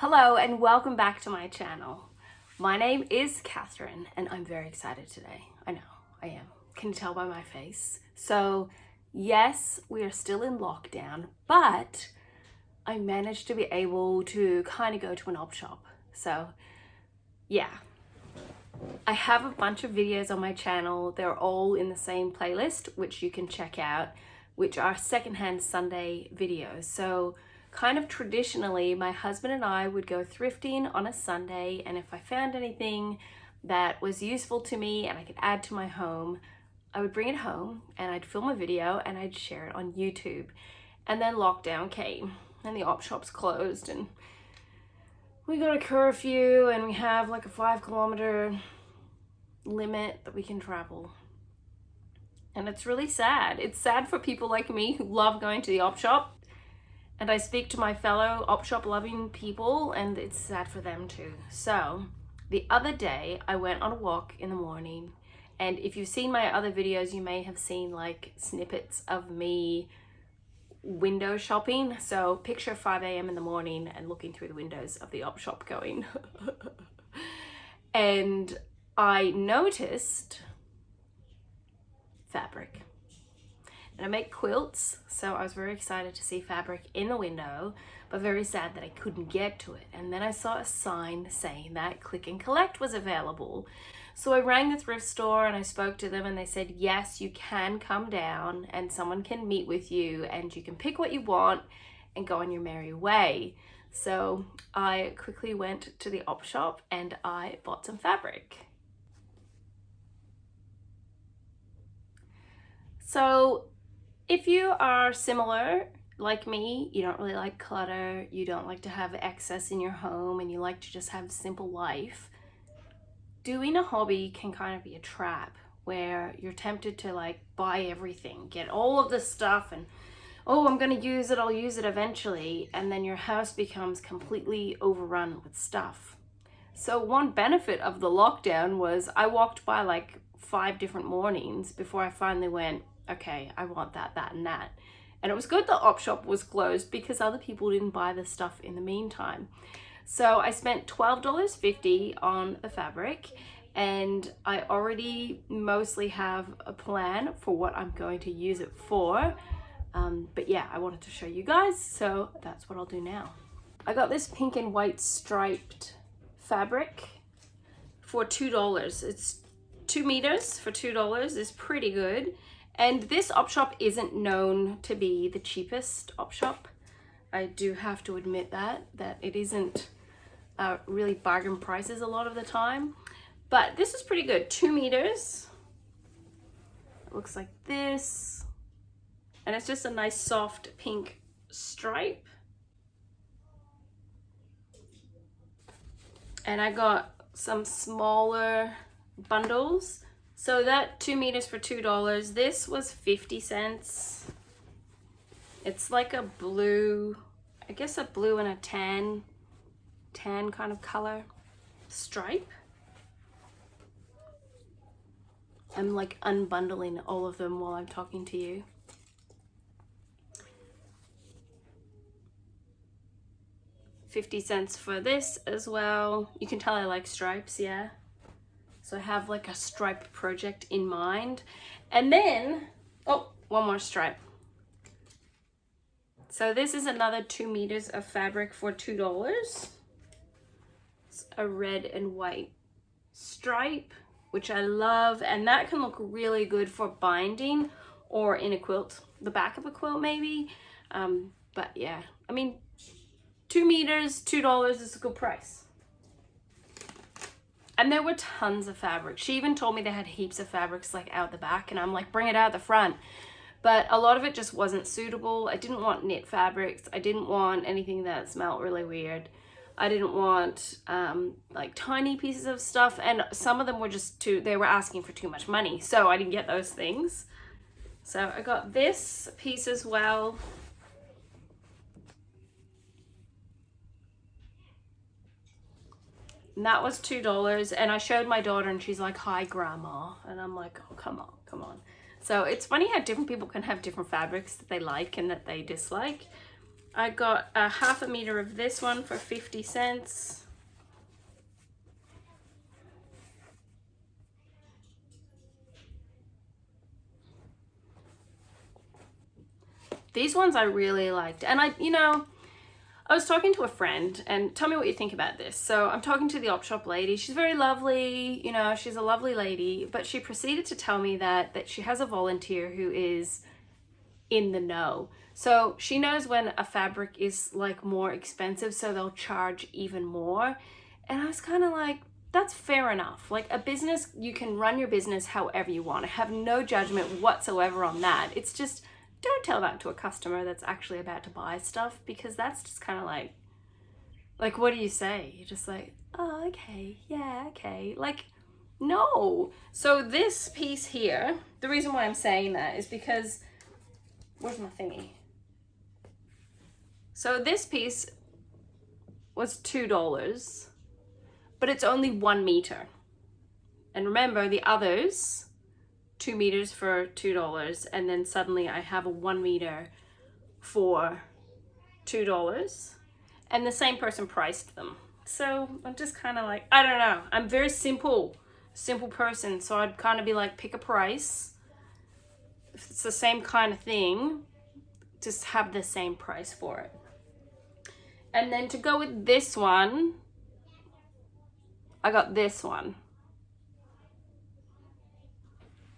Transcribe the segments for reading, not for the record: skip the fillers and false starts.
Hello and welcome back to my channel. My name is Catherine and I'm very excited today. I know, I am. Can you tell by my face? So yes, we are still in lockdown, but I managed to be able to kind of go to an op shop. So yeah, I have a bunch of videos on my channel. They're all in the same playlist, which you can check out, which are secondhand Sunday videos. So kind of traditionally, my husband and I would go thrifting on a Sunday, and if I found anything that was useful to me and I could add to my home, I would bring it home and I'd film a video and I'd share it on YouTube. And then lockdown came and the op shops closed and we got a curfew and we have like a 5-kilometer limit that we can travel. And it's really sad. It's sad for people like me who love going to the op shop. And I speak to my fellow op shop loving people and it's sad for them too. So the other day I went on a walk in the morning, and if you've seen my other videos, you may have seen like snippets of me window shopping. So picture 5 a.m. in the morning and looking through the windows of the op shop going. And I noticed fabric. And I make quilts, so I was very excited to see fabric in the window, but very sad that I couldn't get to it. And then I saw a sign saying that click and collect was available. So I rang the thrift store and I spoke to them and they said, yes, you can come down and someone can meet with you and you can pick what you want and go on your merry way. So I quickly went to the op shop and I bought some fabric. So if you are similar like me, you don't really like clutter, you don't like to have excess in your home, and you like to just have a simple life, doing a hobby can kind of be a trap where you're tempted to like buy everything, get all of this stuff and, oh, I'm gonna use it, I'll use it eventually, and then your house becomes completely overrun with stuff. So one benefit of the lockdown was I walked by like 5 different mornings before I finally went, okay, I want that, that, and that. And it was good the op shop was closed because other people didn't buy the stuff in the meantime. So I spent $12.50 on the fabric, and I already mostly have a plan for what I'm going to use it for. But yeah, I wanted to show you guys, so that's what I'll do now. I got this pink and white striped fabric for $2. It's 2 meters for $2 is pretty good. And this op shop isn't known to be the cheapest op shop. I do have to admit that it isn't really bargain prices a lot of the time. But this is pretty good, 2 meters. It looks like this. And it's just a nice soft pink stripe. And I got some smaller bundles. So that 2 meters for $2. This was 50 cents. It's like a blue, I guess a blue and a tan kind of color stripe. I'm like unbundling all of them while I'm talking to you. $50 for this as well. You can tell I like stripes, yeah. So I have like a stripe project in mind. And then, oh, one more stripe. So this is another 2 meters of fabric for $2. It's a red and white stripe, which I love. And that can look really good for binding or in a quilt, the back of a quilt maybe. But yeah, I mean, 2 meters, $2 is a good price. And there were tons of fabric. She even told me they had heaps of fabrics like out the back, and I'm like, bring it out the front. But a lot of it just wasn't suitable. I didn't want knit fabrics. I didn't want anything that smelled really weird. I didn't want like tiny pieces of stuff, and some of them were just they were asking for too much money. So I didn't get those things. So I got this piece as well. And that was $2, and I showed my daughter and she's like, hi grandma, and I'm like, oh, come on. So it's funny how different people can have different fabrics that they like and that they dislike. I got a half a meter of this one for 50 cents. These ones I really liked. And I was talking to a friend, and tell me what you think about this. So I'm talking to the op shop lady. She's very lovely, she's a lovely lady, but she proceeded to tell me that she has a volunteer who is in the know. So she knows when a fabric is like more expensive, so they'll charge even more. And I was kind of like, that's fair enough. Like a business, you can run your business however you want. I have no judgment whatsoever on that. It's just, don't tell that to a customer that's actually about to buy stuff, because that's just kind of like, what do you say? You're just like, oh, okay, yeah, okay. Like, no. So this piece here, the reason why I'm saying that is because, where's my thingy? So this piece was $2, but it's only 1 meter. And remember, the others, 2 meters for $2, and then suddenly I have a 1 meter for $2, and the same person priced them. So I'm just kind of like, I don't know. I'm very simple person, so I'd kind of be like, pick a price. If it's the same kind of thing, just have the same price for it. And then to go with this one, I got this one.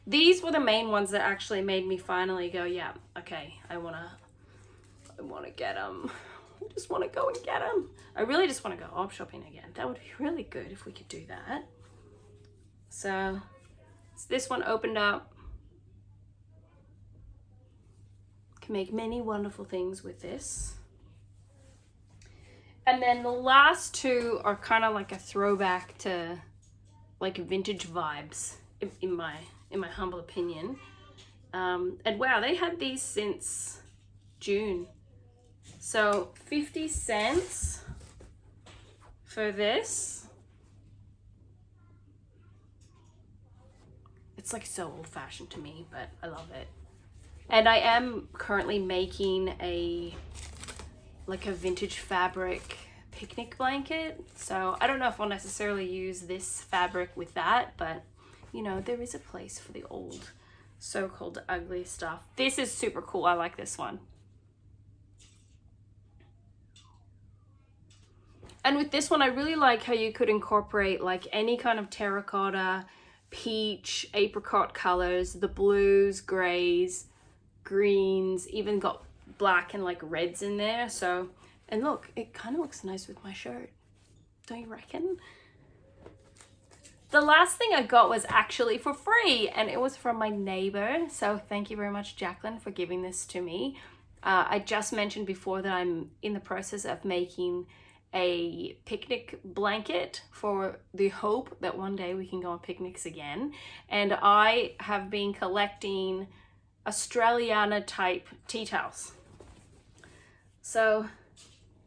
These were the main ones that actually made me finally go, yeah, okay, I wanna get them. I just want to go and get them. I really just want to go op shopping again. That would be really good if we could do that. So this one opened up. Can make many wonderful things with this. And then the last two are kind of like a throwback to like vintage vibes, in my humble opinion. And wow, they had these since June. So 50 cents for this. It's like so old-fashioned to me, but I love it. And I am currently making a vintage fabric picnic blanket. So I don't know if I'll necessarily use this fabric with that, but there is a place for the old, so-called ugly stuff. This is super cool. I like this one. And with this one, I really like how you could incorporate like any kind of terracotta, peach, apricot colors, the blues, grays, greens, even got black and like reds in there. So, and look, it kind of looks nice with my shirt. Don't you reckon? The last thing I got was actually for free, and it was from my neighbor. So thank you very much, Jacqueline, for giving this to me. I just mentioned before that I'm in the process of making a picnic blanket for the hope that one day we can go on picnics again. And I have been collecting Australiana type tea towels. So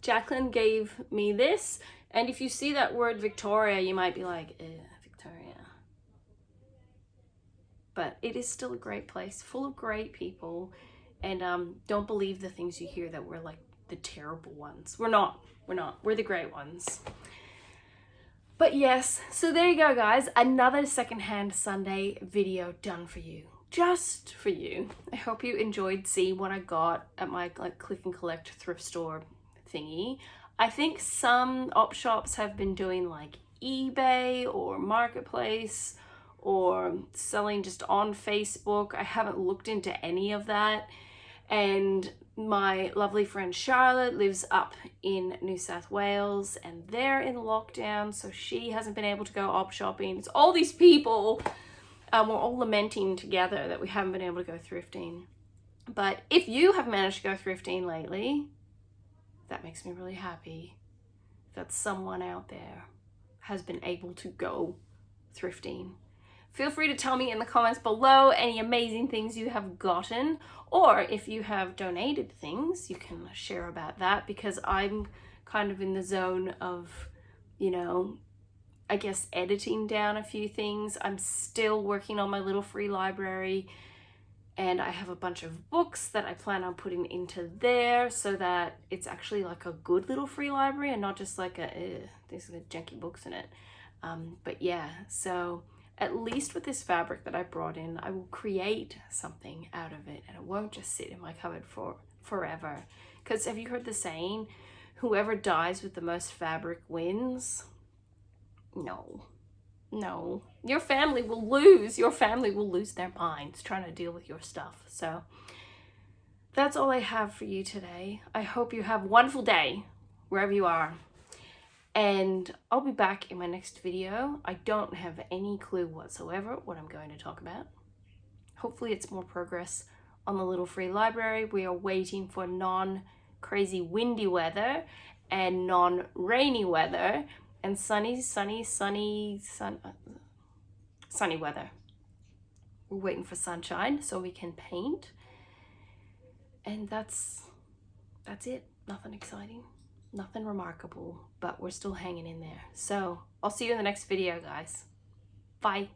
Jacqueline gave me this, and if you see that word Victoria, you might be like, Victoria. But it is still a great place, full of great people, and don't believe the things you hear that we're like the terrible ones. We're not. We're the great ones. But yes, so there you go, guys. Another Secondhand Sunday video done for you. Just for you. I hope you enjoyed seeing what I got at my like click and collect thrift store thingy. I think some op shops have been doing like eBay or Marketplace or selling just on Facebook. I haven't looked into any of that. And my lovely friend Charlotte lives up in New South Wales, and they're in lockdown, so she hasn't been able to go op shopping. It's all these people. We're all lamenting together that we haven't been able to go thrifting. But if you have managed to go thrifting lately, that makes me really happy that someone out there has been able to go thrifting. Feel free to tell me in the comments below any amazing things you have gotten, or if you have donated things, you can share about that, because I'm kind of in the zone of, I guess editing down a few things. I'm still working on my little free library, And I have a bunch of books that I plan on putting into there so that it's actually like a good little free library and not just like there's janky books in it. But yeah, so at least with this fabric that I brought in, I will create something out of it and it won't just sit in my cupboard for forever. Because have you heard the saying, whoever dies with the most fabric wins? No, your family will lose. Your family will lose their minds trying to deal with your stuff. So that's all I have for you today. I hope you have a wonderful day wherever you are. And I'll be back in my next video. I don't have any clue whatsoever what I'm going to talk about. Hopefully it's more progress on the little free library. We are waiting for non-crazy windy weather and non-rainy weather and sunny weather. We're waiting for sunshine so we can paint. And that's it. Nothing exciting, nothing remarkable, but we're still hanging in there. So I'll see you in the next video, guys. Bye.